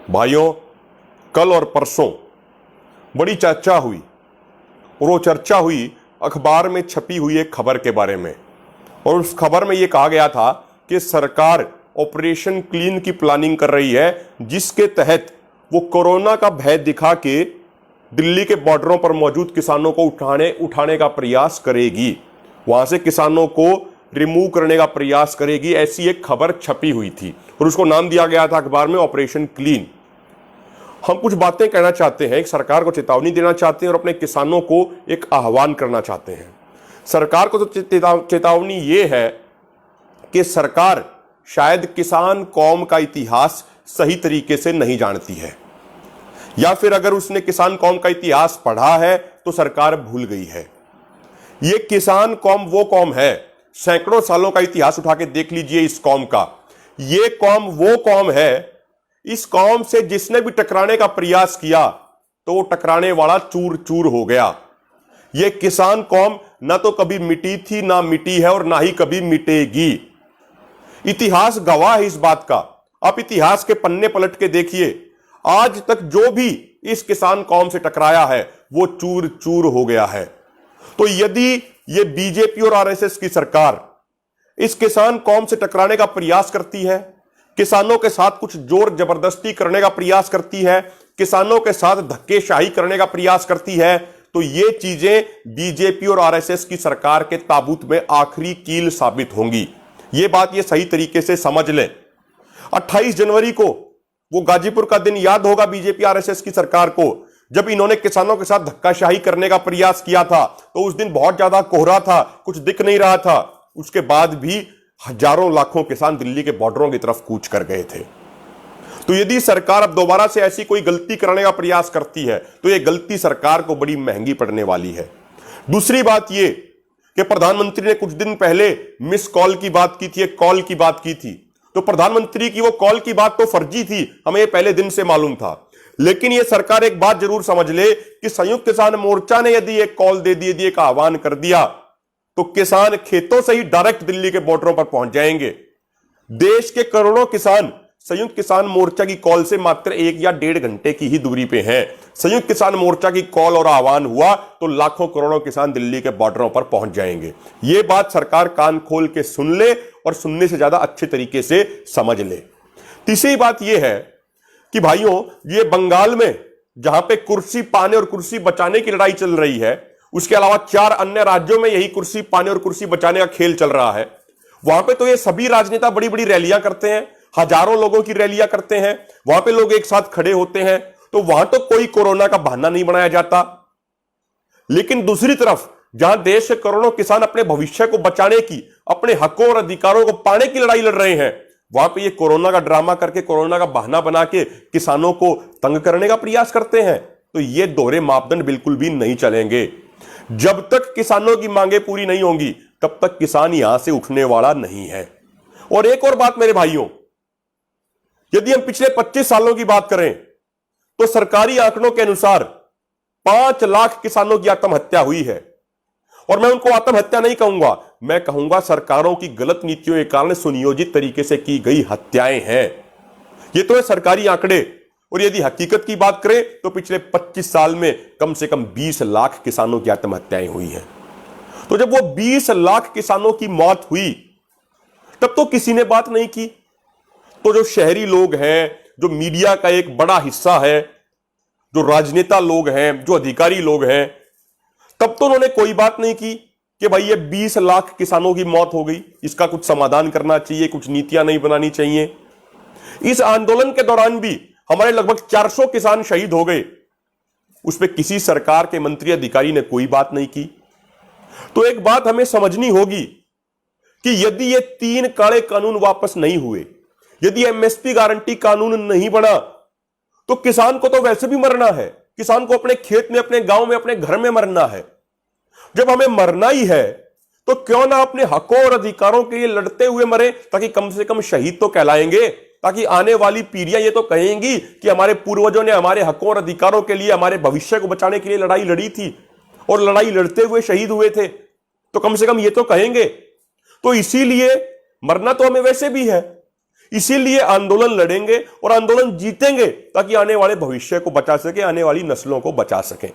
भाइयों, कल और परसों बड़ी चर्चा हुई और वो चर्चा हुई अखबार में छपी हुई एक खबर के बारे में। और उस खबर में ये कहा गया था कि सरकार ऑपरेशन क्लीन की प्लानिंग कर रही है, जिसके तहत वो कोरोना का भय दिखा के दिल्ली के बॉर्डरों पर मौजूद किसानों को उठाने का प्रयास करेगी, वहां से किसानों को रिमूव करने का प्रयास करेगी। ऐसी एक खबर छपी हुई थी और उसको नाम दिया गया था अखबार में ऑपरेशन क्लीन। हम कुछ बातें कहना चाहते हैं, एक सरकार को चेतावनी देना चाहते हैं और अपने किसानों को एक आह्वान करना चाहते हैं। सरकार को तो चेतावनी ये है कि सरकार शायद किसान कौम का इतिहास सही तरीके से नहीं जानती है, या फिर अगर उसने किसान कौम का इतिहास पढ़ा है तो सरकार भूल गई है। ये किसान कौम वो कौम है, सैकड़ों सालों का इतिहास उठा के देख लीजिए इस कौम का। ये कौम वो कौम है, इस कौम से जिसने भी टकराने का प्रयास किया तो वो टकराने वाला चूर चूर हो गया। ये किसान कौम ना तो कभी मिटी थी, ना मिटी है और ना ही कभी मिटेगी। इतिहास गवाह है इस बात का। आप इतिहास के पन्ने पलट के देखिए, आज तक जो भी इस किसान कौम से टकराया है वो चूर चूर हो गया है। तो यदि ये बीजेपी और आरएसएस की सरकार इस किसान कौम से टकराने का प्रयास करती है, किसानों के साथ कुछ जोर जबरदस्ती करने का प्रयास करती है, किसानों के साथ धक्केशाही करने का प्रयास करती है, तो ये चीजें बीजेपी और आरएसएस की सरकार के ताबूत में आखिरी कील साबित होंगी। ये बात ये सही तरीके से समझ लें। 28 जनवरी को वो गाजीपुर का दिन याद होगा बीजेपी आरएसएस की सरकार को, जब इन्होंने किसानों के साथ धक्काशाही करने का प्रयास किया था। तो उस दिन बहुत ज्यादा कोहरा था, कुछ दिख नहीं रहा था। उसके बाद भी हजारों लाखों किसान दिल्ली के बॉर्डरों की तरफ कूच कर गए थे। तो यदि सरकार अब दोबारा से ऐसी कोई गलती करने का प्रयास करती है तो यह गलती सरकार को बड़ी महंगी पड़ने वाली है। दूसरी बात यह कि प्रधानमंत्री ने कुछ दिन पहले मिस कॉल की बात की थी, एक कॉल की बात की थी। तो प्रधानमंत्री की वो कॉल की बात तो फर्जी थी, हमें ये पहले दिन से मालूम था। लेकिन ये सरकार एक बात जरूर समझ ले कि संयुक्त किसान मोर्चा ने यदि एक कॉल दे दी, एक आह्वान कर दिया, तो किसान खेतों से ही डायरेक्ट दिल्ली के बॉर्डरों पर पहुंच जाएंगे। देश के करोड़ों किसान संयुक्त किसान मोर्चा की कॉल से मात्र 1 या 1.5 घंटे की ही दूरी पे हैं। संयुक्त किसान मोर्चा की कॉल और आह्वान हुआ तो लाखों करोड़ों किसान दिल्ली के बॉर्डरों पर पहुंच जाएंगे। यह बात सरकार कान खोल के सुन ले और सुनने से ज्यादा अच्छे तरीके से समझ ले। तीसरी बात यह है कि भाइयों, ये बंगाल में जहां पे कुर्सी पाने और कुर्सी बचाने की लड़ाई चल रही है, उसके अलावा 4 अन्य राज्यों में यही कुर्सी पाने और कुर्सी बचाने का खेल चल रहा है। वहां पे तो ये सभी राजनेता बड़ी बड़ी रैलियां करते हैं, हजारों लोगों की रैलियां करते हैं, वहां पे लोग एक साथ खड़े होते हैं, तो वहां तो कोई कोरोना का बहाना नहीं बनाया जाता। लेकिन दूसरी तरफ जहां देश के करोड़ों किसान अपने भविष्य को बचाने की, अपने हकों और अधिकारों को पाने की लड़ाई लड़ रहे हैं, वहां पे ये कोरोना का ड्रामा करके, कोरोना का बहाना बना के किसानों को तंग करने का प्रयास करते हैं। तो ये दोहरे मापदंड बिल्कुल भी नहीं चलेंगे। जब तक किसानों की मांगे पूरी नहीं होंगी तब तक किसान यहां से उठने वाला नहीं है। और एक और बात मेरे भाइयों, यदि हम पिछले 25 सालों की बात करें तो सरकारी आंकड़ों के अनुसार 5 लाख किसानों की आत्महत्या हुई है। और मैं उनको आत्महत्या नहीं कहूंगा, मैं कहूंगा सरकारों की गलत नीतियों के कारण सुनियोजित तरीके से की गई हत्याएं हैं। ये तो है सरकारी आंकड़े। और यदि हकीकत की बात करें तो पिछले 25 साल में कम से कम 20 लाख किसानों की आत्महत्याएं हुई हैं। तो जब वो 20 लाख किसानों की मौत हुई तब तो किसी ने बात नहीं की। तो जो शहरी लोग हैं, जो मीडिया का एक बड़ा हिस्सा है, जो राजनेता लोग हैं, जो अधिकारी लोग हैं, तब तो उन्होंने कोई बात नहीं की कि भाई ये 20 लाख किसानों की मौत हो गई, इसका कुछ समाधान करना चाहिए, कुछ नीतियां नहीं बनानी चाहिए। इस आंदोलन के दौरान भी हमारे लगभग 400 किसान शहीद हो गए, उस पर किसी सरकार के मंत्री अधिकारी ने कोई बात नहीं की। तो एक बात हमें समझनी होगी कि यदि ये 3 काले कानून वापस नहीं हुए, यदि एमएसपी गारंटी कानून नहीं बना, तो किसान को तो वैसे भी मरना है। किसान को अपने खेत में, अपने गांव में, अपने घर में मरना है। जब हमें मरना ही है तो क्यों ना अपने हकों और अधिकारों के लिए लड़ते हुए मरे, ताकि कम से कम शहीद तो कहलाएंगे, ताकि आने वाली पीढ़ियां ये तो कहेंगी कि हमारे पूर्वजों ने हमारे हकों और अधिकारों के लिए, हमारे भविष्य को बचाने के लिए लड़ाई लड़ी थी और लड़ाई लड़ते हुए शहीद हुए थे। तो कम से कम ये तो कहेंगे। तो इसीलिए मरना तो हमें वैसे भी है, इसीलिए आंदोलन लड़ेंगे और आंदोलन जीतेंगे ताकि आने वाले भविष्य को बचा सके, आने वाली नस्लों को बचा सकें।